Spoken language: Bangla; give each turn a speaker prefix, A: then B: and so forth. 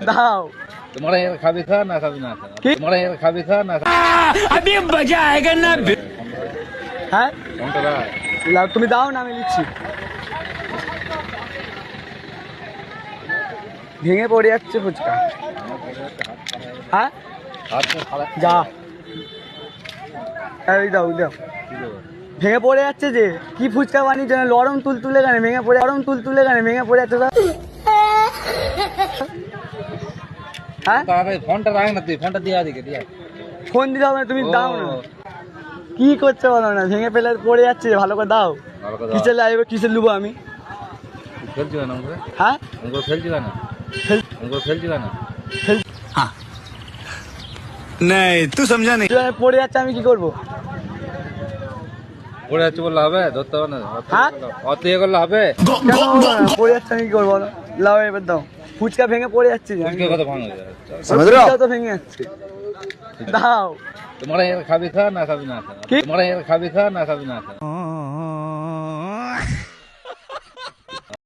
A: দাও।
B: तुम्हारा यार खाबी खा ना खाबी ना खा तुम्हारा यार खाबी खा ना
A: अभी मजा आएगा ना। হ্যাঁ
B: ফোনটা দাও
A: লাও, তুমি দাও না, আমি লিখছি। ভেঙে পড়ে যাচ্ছে ফুচকা। হ্যাঁ
B: হাত তো খালা
A: যা, এই দাও দাও। ভেঙে পড়ে যাচ্ছে যে কি ফুচকা বানিয়েছে না, লরম তুলতুলে গানে ভেঙে পড়ে, লরম তুলতুলে গানে ভেঙে পড়ে যাচ্ছে। হ্যাঁ
B: তাহলে ফোনটা রাখ না, তুই ফোনটা দিয়া দিকে দিয়া
A: ফোন দিতে হবে না, তুমি দাও না। কি করছে বলো না, ভেঙে ফেলে পড়ে যাচ্ছে, ভালো করে দাও।
B: ভালো করে
A: কিসে লাগবে, কিসে লুবো আমি?
B: খেলছি না আমাকে,
A: হ্যাঁ
B: আমাকে খেলছি না, আমাকে খেলছি না।
C: नहीं तू समझा नहीं।
A: পড়ে যাচ্ছে, আমি কি করবো?
B: পড়ে যাচ্ছে বললে হবে, ধরতে হবে না।
A: হ্যাঁ?
B: অত ইয়ে করলে হবে?
A: কেন হলো না? পড়ে যাচ্ছে, আমি কি করবো বলো? লাও এবার দাও। ফুচকা ভেঙে পড়ে যাচ্ছে যে,
B: ফুচকা কথা ভাঙা যায়।
A: ফুচকাও তো ভেঙে যাচ্ছে। দাও।
B: तुम्हारा यार खाबी खा ना खाबी ना खा
A: কি?
B: तुम्हारा यार खाबी खा ना खाबी ना खा